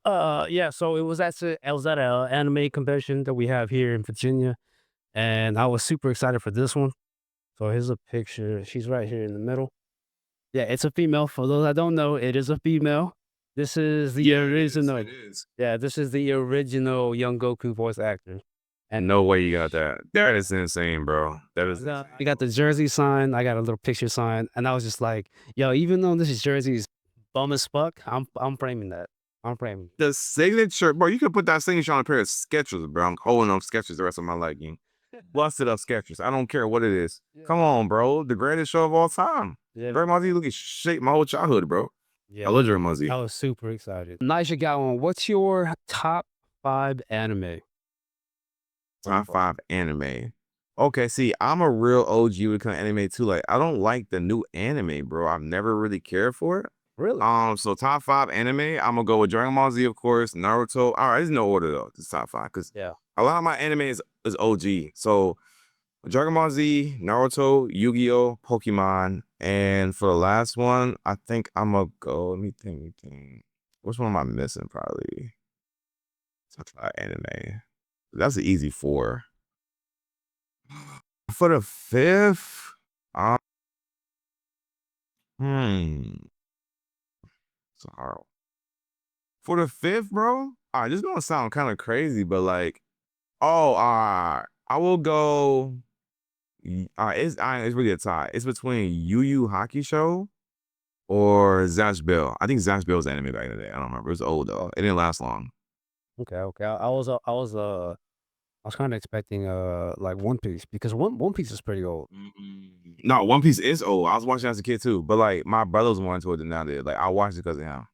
yeah, so it was at a anime convention that we have here in Virginia, and I was super excited for this one. So here's a picture. She's right here in the middle. Yeah, it's a female. For those that don't know, it is a female. This is the Yeah, it is, original. it is. Yeah, this is the original young Goku voice actor. And No way you got that. That is insane, bro. That is I insane. got the jersey signed. I got a little picture signed, and I was just like, "Yo, even though this jersey is bum as fuck, I'm framing that. I'm framing." The signature bro, you could put that signature on a pair of Skechers, bro. I'm holding on Skechers the rest of my life, gang. Busted up Skechers. I don't care what it is. Yeah, Come on, bro. The greatest show of all time. yeah, Dragon Ball Z looking shaped my whole childhood, bro. I yeah. love Dragon Ball I Z. was super excited. Nisha got one. What's your top 5 anime? Top 5 anime. Okay, see, I'm a real OG when it comes to anime too. Like, I don't like the new anime, bro. I've never really cared for it. Really? So top 5 anime, I'm gonna go with Dragon Ball Z, of course, Naruto. All right, there's no order though. It's top 5 because Yeah. a lot of my anime is OG. So Dragon Ball Z, Naruto, Yu-Gi-Oh, Pokemon, and for the last one, I think I'm gonna go. Let me think. Which one am I missing? Probably top 5 anime. That's an easy 4. For the 5th, um, hmm, it's a hard one. For the 5th, bro, this is gonna sound kind of crazy, but like, I will go. It's really a tie. It's between Yu Yu Hakusho or Zash Bell. I think Zash Bell's anime back in the day. I don't remember. It was old though. It didn't last long. Okay, okay. I was kinda expecting, like, One Piece because One Piece is pretty old. No, One Piece is old. I was watching it as a kid too, but like my brother was more into it than I did. Like I watched it because of him.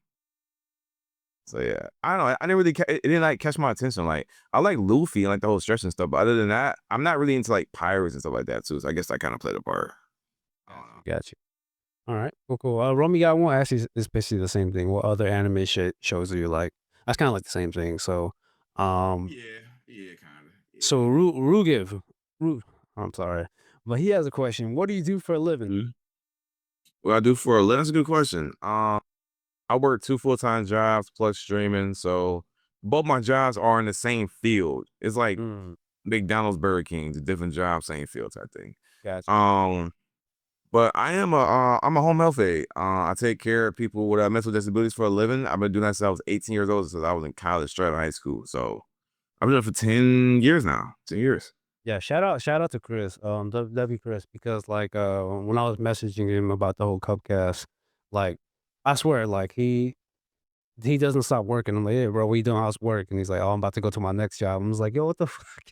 So yeah, I don't know. I didn't really. It didn't like catch my attention. Like I like Luffy and like the whole stretch and stuff. But other than that, I'm not really into like pirates and stuff like that too. So I guess I kind of played a part. I don't know. Got you. All right. Cool, cool. Romy got one. Actually, it's basically the same thing. What other anime shows do you like? That's kind of like the same thing. So, um, Yeah, yeah, kind of. so Yeah. Ru, I'm sorry, but he has a question. What do you do for a living? Mhm. What I do for a living? That's a good question. I work 2 full-time jobs plus streaming, so both my jobs are in the same field. It's like Mm, McDonald's, Burger King, the different jobs, same field type thing. got you. Um, but I'm a home health aide. I take care of people with mental disabilities for a living. I've been doing that since I was 18 years old, since I was in college, straight out of high school. So I've been doing it for 10 years now. 10 years. Yeah, shout out to Chris, W Chris, because like when I was messaging him about the whole Cupcast, like I swear, like he doesn't stop working. I'm like, hey, bro, what you doing? How's work? And he's like, oh, I'm about to go to my next job. I was like, yo, what the fuck?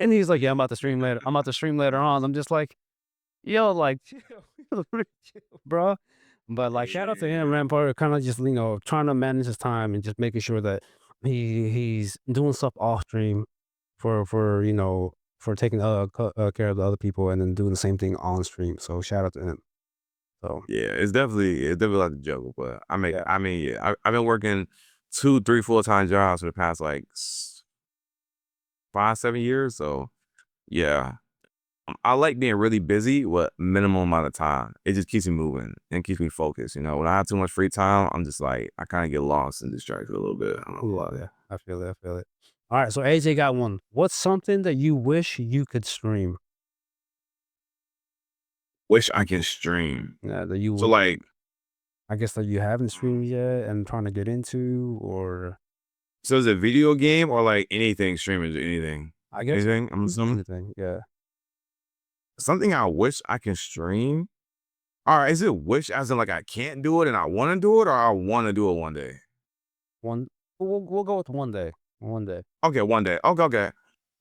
And he's like, yeah, I'm about to stream later. I'm about to stream later on. I'm just like, yo, like, chill, bro. But like, shout out to him, man, for kind of just trying to manage his time and just making sure that he's doing stuff off stream for for taking care of the other people and then doing the same thing on stream. So shout out to him. So Yeah, it's definitely like a juggle, but yeah, yeah, I've been working 2, 3 full-time jobs for the past like 5, 7 years. So yeah, I like being really busy with minimal amount of time. It just keeps me moving and keeps me focused. You know, when I have too much free time, I'm just like I kind of get lost and distracted a little bit. I don't know yeah, why. yeah. I feel it. I feel it. All right. So AJ got one. What's something that you wish you could stream? Wish I can stream. Yeah, that you So would. like, I guess that you haven't um, streamed yet and trying to get into, or so is it a video game or like anything streaming? Anything, I guess anything? I'm assuming anything. Yeah. something I wish I can stream. All right, is it wish as in like I can't do it and I want to do it, or I want to do it one day? One. We'll go with one day. One day. Okay, one day. Okay, okay.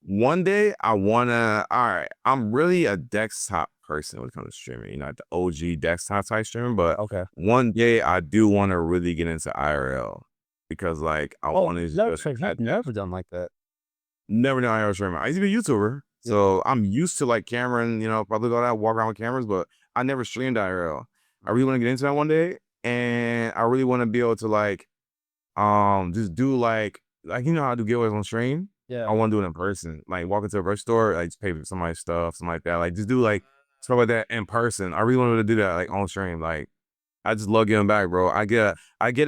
One day I wanna. All right, I'm really a desktop person when it comes to streaming. You know, like the OG desktop type streaming. But Okay. one day I do want to really get into IRL because like I Oh, want to never. just So you've never done like that. never done IRL streaming. I used to be a YouTuber, Yeah. so I'm used to like camera and probably go out walk around with cameras, but I never streamed IRL. I really want to get into that one day, and I really want to be able to like just do like how I do giveaways on stream. I Yeah. wanna do it in person. Like walk into a grocery store, like just pay for somebody's stuff, something like that. Like just do like stuff like that in person. I really wanted to do that like on stream. Like I just love giving back, bro. I get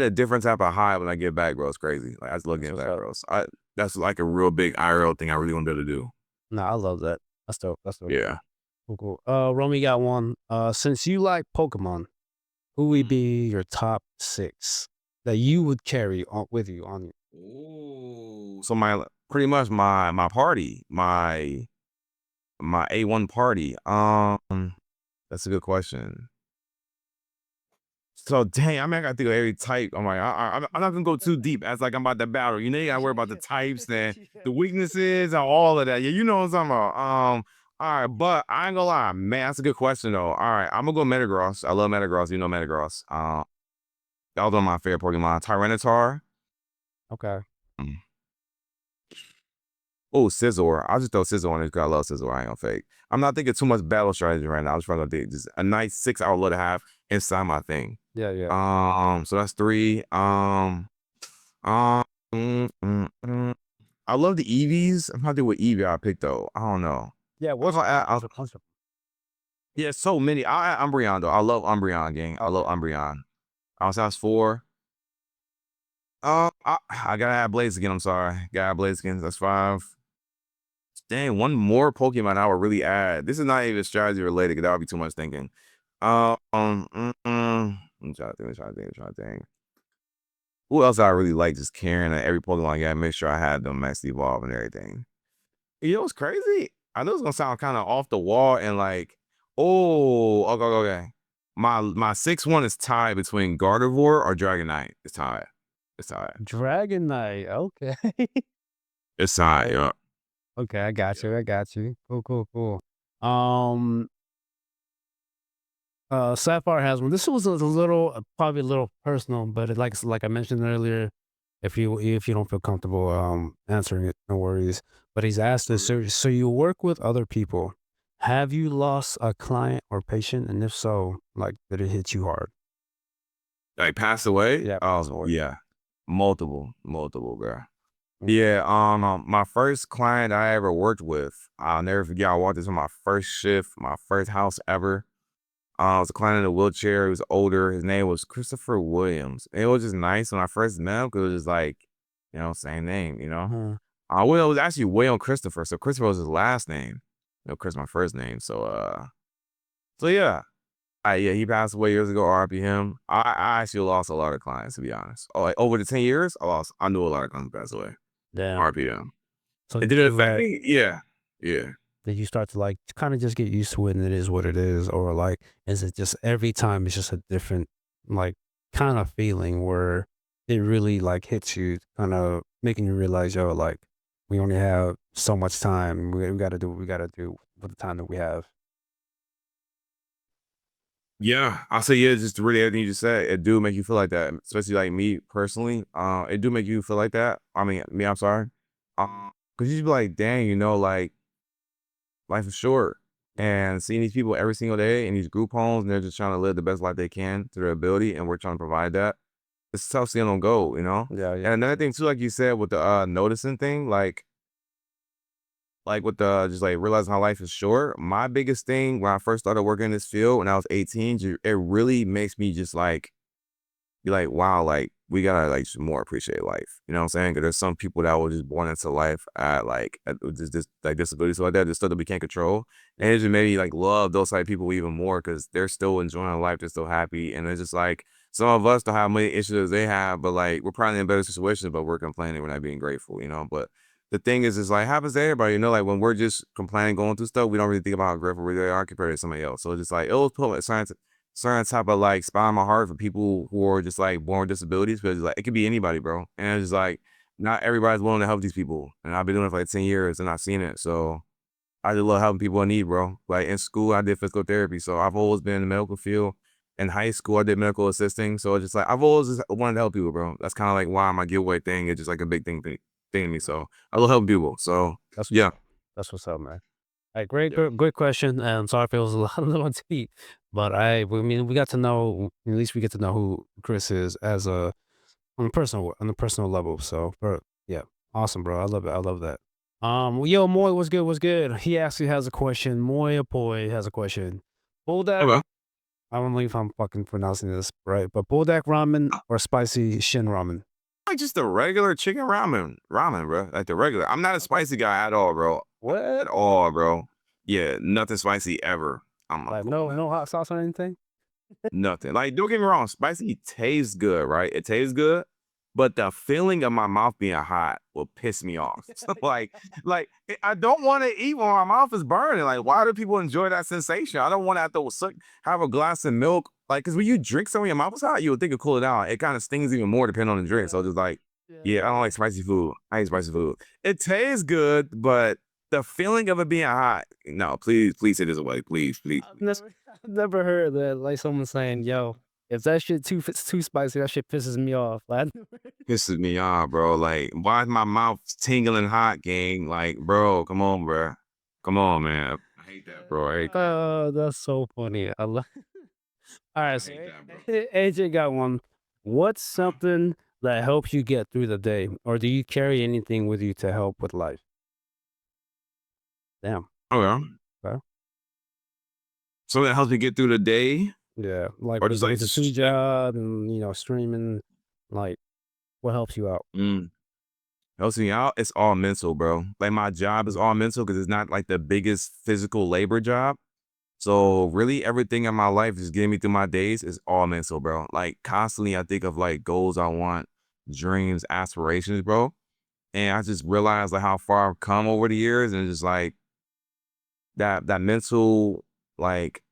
a different type of high when I get back, bro. It's crazy. Like I just love That's getting what's back, up. bro. So that's like a real big IRL thing I really want to be able to do. Nah, I love that. That's dope. That's dope. Yeah. Cool, cool. Romy got one. Since you like Pokemon, who would be your top 6 that you would carry on with you on you? Ooh. So my pretty much my party, my A1 party. That's a good question. So dang, I mean, I gotta think of every type. I'm like, I'm not gonna go too deep as like I'm about to battle. You know, you gotta worry about the types and Yeah. the weaknesses and all of that. Yeah, you know what I'm talking about. All right, but I ain't gonna lie, man. That's a good question though. All right, I'm gonna go Metagross. I love Metagross. You know Metagross. That was one of my favorite Pokemon. Tyranitar. Okay. Mm. Oh, Scizor. I'll just throw Scizor on this because I love Scizor. I ain't gonna fake. I'm not thinking too much battle strategy right now. I'm just trying to think just a nice 6 hour load to have inside my thing. Yeah, yeah. So that's 3. Um, I love the Eevees. I'm trying to think what Eevee I picked though. I don't know. Yeah, What if what's I add, what's a bunch of yeah, so many. I add Umbreon though. I love Umbreon, gang. I love Okay. Umbreon. Also that's 4. I gotta add Blaziken. I'm sorry. Gotta add Blaziken. That's 5. Dang, one more Pokemon I would really add. This is not even strategy related because that would be too much thinking. I'm trying to think. I'm trying to think. Who else I really like just carrying every Pokemon I got, make sure I had them max evolve and everything. You know what's crazy? I know it's gonna sound kind of off the wall and like, oh, okay, okay, okay. My 6-1 is tied between Gardevoir or Dragonite. It's tied. It's tied. Dragonite. Okay. It's tied. Oh, Yeah. okay, I got Yeah. you. I got you. Cool, cool, cool. Um, Sapphire has one. This was a little, probably a little personal, but like I mentioned earlier, if you don't feel comfortable answering it, no worries. But he's asked us, Mhm. so you work with other people. Have you lost a client or patient, and if so, like did it hit you hard? Like passed away? Yeah, pass Oh away. yeah, multiple, bro. Okay. Yeah, my first client I ever worked with, I'll never forget. I walked into my first shift, my first house ever. It was a client in a wheelchair. He was older. His name was Christopher Williams. It was just nice when I first met him because it was just like, same name, you know. Uh, Well, it was actually William Christopher, so Christopher was his last name. Chris my first name. So yeah. Yeah, he passed away years ago. RIP him. I actually lost a lot of clients, to be honest. Oh, like over the 10 years, I knew a lot of clients passed away. Damn. RIP them. So It did didn't you affect me? Yeah. Yeah. did you start to like kind of just get used to it and it is what it is, or like is it just every time it's just a different like kind of feeling where it really like hits you, kind of making you realize, yo, like we only have so much time. We got to do what we got to do with the time that we have. Yeah. I'll say, yeah, just really everything you just said. It do make you feel like that, especially like me personally. It do make you feel like that. I mean, me, I'm sorry. Cause you just be like, dang, like life is short. And seeing these people every single day in these group homes, and they're just trying to live the best life they can to their ability, and we're trying to provide that. It's tough seeing them go, you know? Yeah, yeah. And another thing too, like you said, with the noticing thing, like with the just like realizing how life is short. My biggest thing when I first started working in this field when I was 18, it really makes me just like be like, wow, like we gotta like just more appreciate life. You know what I'm saying? Because there's some people that were just born into life with this like disabilities like that, just stuff that we can't control. And it just made me like love those type of people even more because they're still enjoying life, they're still happy. And it's just like some of us don't have many issues as they have, but like we're probably in better situations, but we're complaining, we're not being grateful. But the thing is, it's like happens to everybody, like when we're just complaining, going through stuff, we don't really think about how grateful we really are compared to somebody else. So it's just like it was put certain type of like spot in my heart for people who are just like born with disabilities because like it could be anybody, bro. And it's just like not everybody's willing to help these people. And I've been doing it for like 10 years and I've seen it. So I just love helping people in need, bro. Like in school, I did physical therapy. So I've always been in the medical field. In high school, I did medical assisting. So it's just like I've always just wanted to help people, bro. That's kind of like why my giveaway thing is just like a big thing to me. So I love helping people. So That's what's yeah. up. That's what's up, man. Hey, Yeah. great question. And sorry if it was a lot, a little deep, but we got to know, at least we get to know who Chris is as a on a personal level. So, yeah, awesome, bro. I love it. I love that. Well, yo, Moy, what's good? What's good? He actually has a question. Moy Apoy has a question. Buldak, Okay. I don't know if I'm fucking pronouncing this right, but Buldak ramen or spicy shin ramen? Like just the regular chicken ramen, bro. Like the regular. I'm not a spicy guy at all, bro. At What? all, bro. Yeah, nothing spicy ever. I'm a Like cool man. no hot sauce or anything? Nothing. Like, don't get me wrong, spicy tastes good, right? It tastes good, but the feeling of my mouth being hot will piss me off. So I don't want to eat when my mouth is burning. Like, why do people enjoy that sensation? I don't want to have to have a glass of milk. Like, because when you drink something, your mouth is hot, you would think it cool it down. It kind of stings even more depending on the drink. So just like, Yeah, yeah, I don't like spicy food. I hate spicy food. It tastes good, but the feeling of it being hot, no, please take this away. Please. I've never heard that, like someone saying, "Yo, if that shit too spicy, that shit pisses me off." Like, Pisses me off, bro. Like, why is my mouth tingling hot, gang? Like, bro, come on, bro. Come on, man. I hate that, bro. I hate that. oh, that's so funny. I love. All right, I so hate that, bro. AJ got one. What's Uh, something that helps you get through the day, or do you carry anything with you to help with life? Damn. okay. Okay. So that helps me get through the day, Yeah, like or just like with the two job and streaming, like what helps you out? mm, helps me out. It's all mental, bro. Like my job is Mm. all mental because it's not like the biggest physical labor job. So really, everything in my life is getting me through my days is all mental, bro. Like constantly, I think of like goals I want, dreams, aspirations, bro. And I just realized like how far I've come over the years and just like that mental, like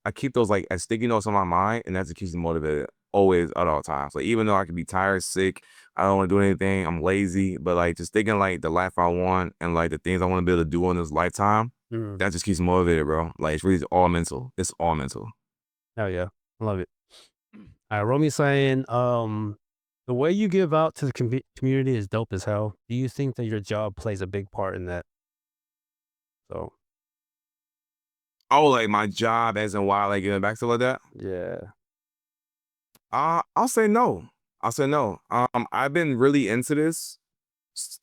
I keep those like as sticky notes on my mind and that's what keeps me motivated always at all times. Like even though I could be tired, sick, I don't want to do anything, I'm lazy, but like just thinking like the life I want and like the things I want to be able to do in this lifetime, Mm. that just keeps me motivated, bro. Like it's really all mental. It's all mental. Hell yeah, love it. Romy saying, the way you give out to the community is dope as hell. Do you think that your job plays a big part in that? So, Oh, like my job as in why like giving back stuff like that? yeah, I'll say no. I'll say no. I've been really into this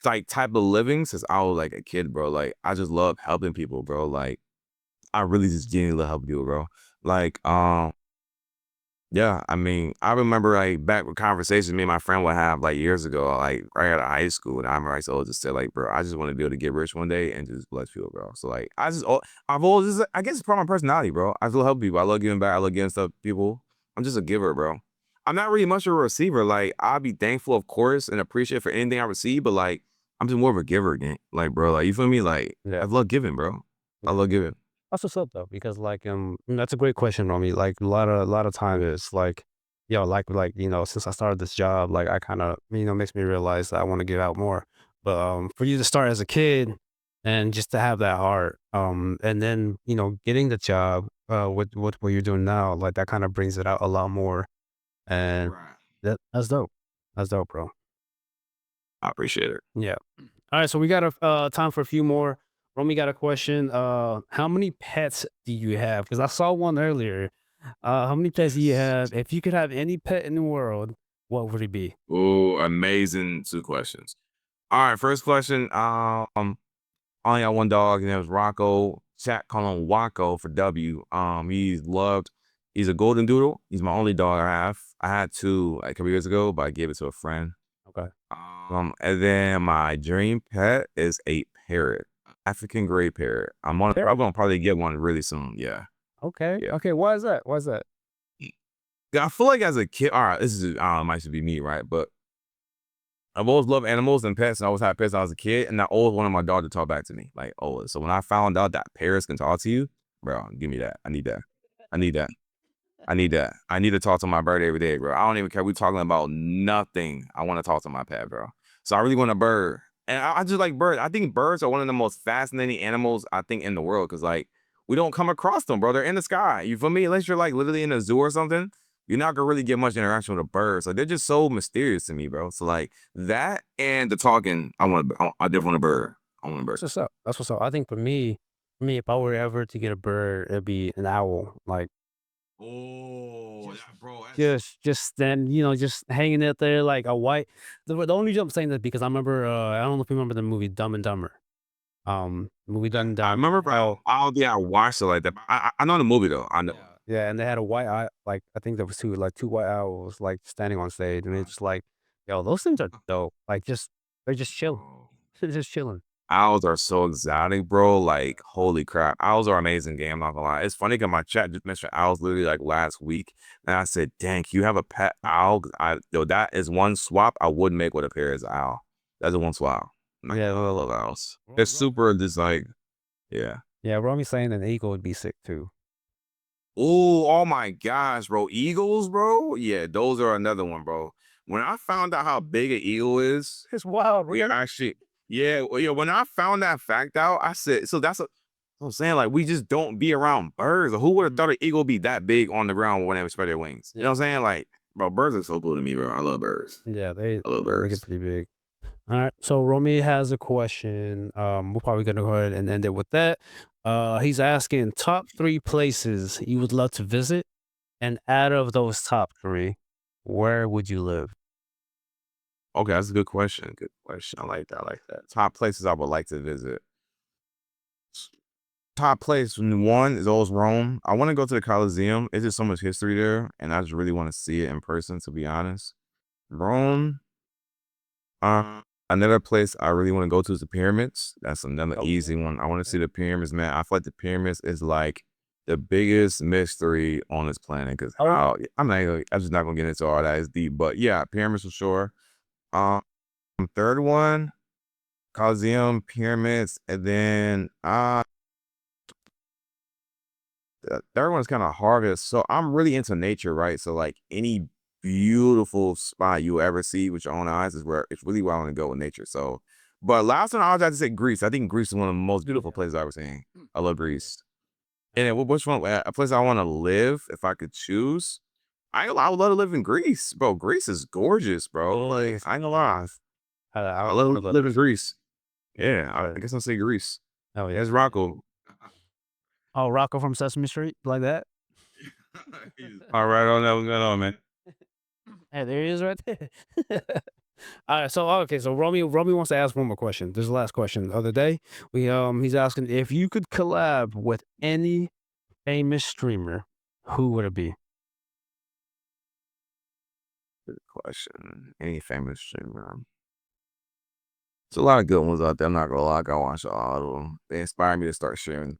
like type of living since I was like a kid, bro. Like I just love helping people, bro. Like I really just genuinely love helping people, bro. Like yeah, I mean, I remember like back with conversations me and my friend would have like years ago, like right out of high school. And I remember I always just said, like, bro, I just want to be able to get rich one day and just bless people, bro. So like I've always just, I guess it's part of my personality, bro. I still help people. I love giving back, I love giving stuff to people. I'm just a giver, bro. I'm not really much of a receiver. Like I'll be thankful, of course, and appreciate for anything I receive, but like I'm just more of a giver again. Like, bro, like you feel me? Like I yeah, love giving, bro. I yeah. love giving. That's what's up though, because like that's a great question, Romy. Like a lot of time it's like, since I started this job, like I kind of makes me realize that I want to give out more. But for you to start as a kid and just to have that heart, and then getting the job with what you're doing now, like that kind of brings it out a lot more, and Right. that's dope. That's dope, bro. I appreciate it. Yeah. All right, so we got a time for a few more. Romy got a question. How many pets do you have? Because I saw one earlier. How many pets do you Yes. have? If you could have any pet in the world, what would it be? Oh, amazing 2 questions. Alright, first question, I only got 1 dog, his name was Rocco. Chat call him Waco for W. He's a golden doodle. He's my only dog I have. I had 2, like, a couple years ago, but I gave it to a friend. Okay. And then my dream pet is a parrot, African gray parrot. I'm Parrot. gonna probably get one really soon, yeah, Okay. yeah. Okay. Why is that? Why is that? Yeah, I feel like as a kid alright, this is I don't know, it might just be me, right? But I've always loved animals and pets, and I always had pets when I was a kid, and I always wanted my dog to talk back to me, like, always. So when I found out that parrots can talk to you, bro, give me that. I need that. I need that. I need that. I need to talk to my bird every day, bro. I don't even care. We talking about nothing. I want to talk to my pet, bro. So I really want a bird, and I just like birds. I think birds are one of the most fascinating animals I think in the world because like we don't come across them, bro. They're in the sky. You feel me? Unless you're like literally in a zoo or something, you're not gonna really get much interaction with a bird. So they're just so mysterious to me, bro. So like that and the talking, I definitely want a bird. I want a bird. That's what's up. That's what's up. I think for me, if I were ever to get a bird, it'd be an owl. Like Oh, just, that, bro, that's just then, just hanging out there like a white. The only reason I'm saying that because I remember, I don't know if you remember the movie Dumb and Dumber. Movie Done and I Dumb. remember, bro. I don't think I watched it like that. But I know the movie though. I know. Yeah. Yeah, and they had a white eye, like I think there was two white owls like standing on stage, and it's just like, yo, those things are dope. Like they're just chilling. Bro. They're just chilling. Owls are so exotic, bro. Like, holy crap. Owls are amazing game, I'm not gonna lie. It's funny because my chat just mentioned owls literally like last week. And I said, dang, you have a pet owl? Yo, that is one swap I would make with a parrot's owl. That's a one swap. I'm not Yeah, gonna lie, I love owls. It's super just like, yeah. yeah. Romy saying an eagle would be sick too. Oh my gosh, bro. Eagles, bro. Yeah, those are another one, bro. When I found out how big an eagle is, It's wild. we are actually, yeah, well, yeah. When I found that fact out, I said, so I'm saying, like, we just don't be around birds. Who would have thought an eagle would be that big on the ground when they spread their wings? You know Yeah, what I'm saying? Like, bro, birds are so cool to me, bro. I love birds. yeah. They I love they get birds. pretty big. All right. So Romy has a question. We're probably gonna go ahead and end it with that. He's asking top three places you would love to visit, and out of those top three, where would you live? Okay, that's a good question. Good question. I like that. I like that. Top places I would like to visit. Top place one is always Rome. I want to go to the Colosseum. It's just so much history there, and I just really want to see it in person. To be honest, Rome. Another place I really want to go to is the pyramids. That's another easy one. I want to see the pyramids, man. I feel like the pyramids is like the biggest mystery on this planet. Cause Oh, how I'm just not gonna get into all that. It's deep, but yeah, pyramids for sure. Um, third one, Colosseum, pyramids, and then the third one's kind of hardest. So I'm really into nature, right? So like any beautiful spot you ever see with your own eyes is where it's really where I want to go with nature. So, but last one I would have to say Greece. I think Greece is one of the most beautiful places I've ever seen. I love Greece. And then which one? A place I want to live if I could choose. I ain't gonna lie, I would love to live in Greece, bro. Greece is gorgeous, bro. Like I ain't gonna lie, I love I love live in Greece. Yeah, I guess I'll say Greece. Oh yeah. That's Rocco. Oh, Rocco from Sesame Street, like that. All right, on that. What's going on, man? Hey, there he is right there. All right, so okay, so Romy wants to ask one more question. This is the last question of the day. He's asking if you could collab with any famous streamer, who would it be? Good question. Any famous streamer? There's a lot of good ones out there. I'm not gonna lie, I gotta watch all of them. They inspire me to start sharing.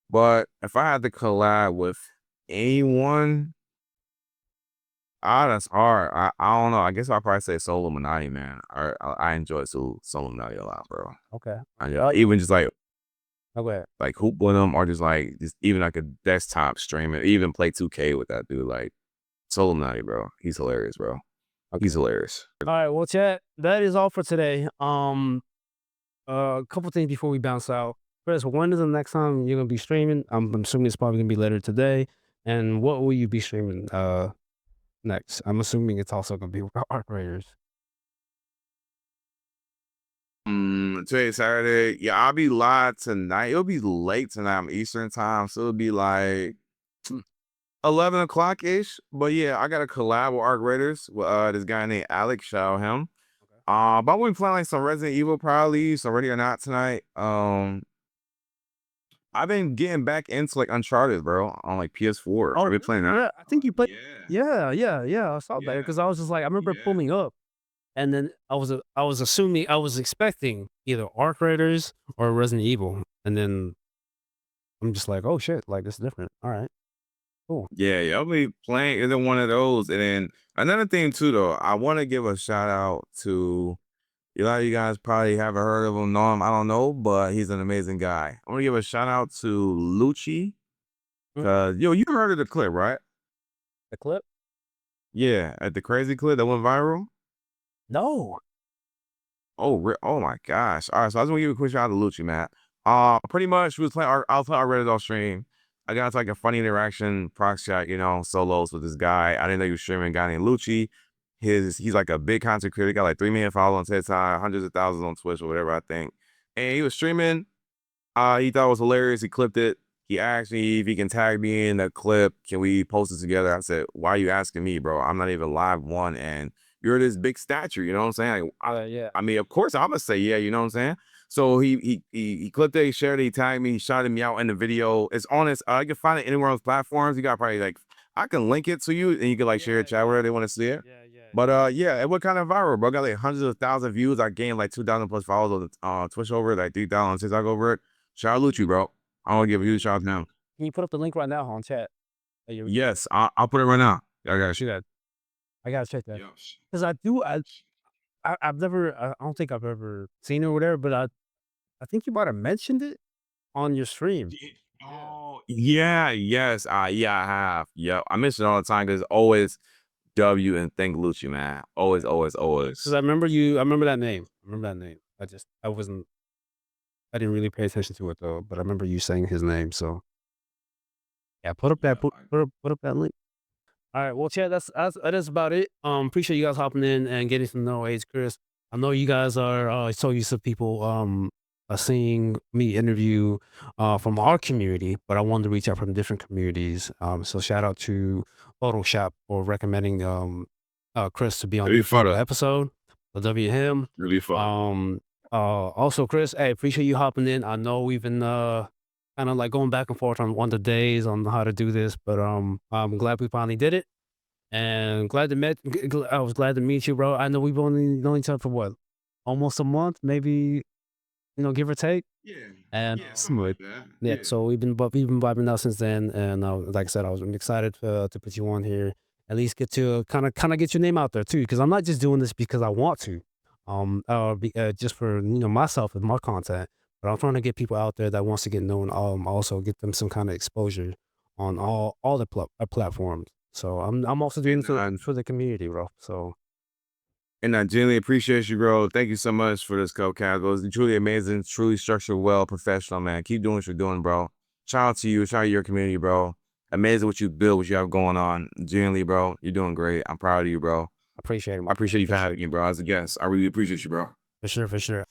But if I had to collab with anyone, that's hard. I don't know. I guess I'll probably say Solo Illuminati, man. I enjoy Solo Illuminati a lot, bro. Okay. Even just Okay. like hoop with him, or just even like a desktop stream, even play 2K with that dude. Like Solo Illuminati, bro. He's hilarious, bro. He's hilarious. All right, well, chat, that is all for today. A couple things before we bounce out. Chris, when is the next time you're gonna be streaming? I'm assuming it's probably gonna be later today. And what will you be streaming next? I'm assuming it's also gonna be with Arc Raiders. Today's Saturday. Yeah, I'll be live tonight. It'll be late tonight. I'm Eastern time, so it'll be like 11 o'clock ish. But yeah, I got a collab with Arc Raiders with this guy named Alex. Shout out him. But we're playing like some Resident Evil, probably some Ready or Not tonight. I've been getting back into like Uncharted, bro, on like PS4. Oh, I've been playing that. yeah, I think you played. Yeah. Yeah. I saw that Yeah. because I was just like, I remember Yeah. pulling up, and then I was assuming I was expecting either Arc Raiders or Resident Evil, and then I'm just like, oh shit, like it's different. All right, cool. Yeah, I'll be playing either one of those. And then another thing too, though, I want to give a shout out to a lot of you guys probably haven't heard of him, know him, I don't know, but he's an amazing guy. I want to give a shout out to Lucci, Mm, cause you heard of the clip, right? The clip? Yeah, at the crazy clip that went viral. No. Oh my gosh. All right, so I just want to give you a quick shout out to Lucci, man. Pretty much we was playing I was playing our Reddit off stream. I got into like a funny interaction, prox chat, solos with this guy. I didn't know he was streaming a guy named Lucci. He's like a big content creator. He got like 3 million followers on TikTok, hundreds of thousands on Twitch or whatever, I think. And he was streaming. He thought it was hilarious. He clipped it. He asked me if he can tag me in the clip. Can we post it together? I said, why are you asking me, bro? I'm not even live one, and you're this big stature. You know what I'm saying? Like, Yeah. I mean, of course, I'm gonna say yeah. You know what I'm saying? So he clipped it. He shared it. He tagged me. He shouted me out in the video. It's on his. I can find it anywhere on his platforms. You got probably like I can link it to you, and you can like share it, chat wherever they want to see it. Yeah. But yeah, it went kind of viral, bro. Got like hundreds of thousands of views. I gained like 2,000 plus followers on Twitch over it, like 3,000 on TikTok over it. Shout out Lucci, bro. I want to give a huge shout out to him. Can you put up the link right now on chat? Yes, I'll put it right now. I got See you. that? I gotta check that Yeah. because I've never. I don't think I've ever seen it or whatever, but I think you might have mentioned it on your stream. Oh, yeah, yes. Yeah, I have. Yeah, I mention it all the time because always W and thank Lucci, man. Always, always, always. Because I remember that name. I remember that name. I didn't really pay attention to it though, but I remember you saying his name. So yeah, put up that link. All right, well, Chad, that is about it. Appreciate you guys hopping in and getting to know Ayyeitschris. I know you guys are so used to people seeing me interview from our community, but I wanted to reach out from different communities. So shout out to Photoshop for recommending Chris to be on Really this fun. episode. So W him. Really fun. Also, Chris, hey, appreciate you hopping in. I know we've been kind of like going back and forth on the days on how to do this, but I'm glad we finally did it, and I was glad to meet you, bro. I know we've only known each other for what, almost a month, maybe, give or take. Yeah. And Yeah, something like that. yeah, so we've been vibing out since then, and like I said, I'm excited to put you on here. At least get to kind of get your name out there too, because I'm not just doing this because I want to, just for myself and my content, but I'm trying to get people out there that wants to get known. Also get them some kind of exposure on all the platforms. So I'm also doing it for the community, bro. So And I genuinely appreciate you, bro. Thank you so much for this co-cast. It was truly amazing, truly structured, well, professional, man. Keep doing what you're doing, bro. Shout out to you. Shout out to your community, bro. Amazing what you built, what you have going on. Genuinely, bro, you're doing great. I'm proud of you, bro. Appreciate it. I appreciate you for having me, bro, as a guest. I really appreciate you, bro. For sure, for sure.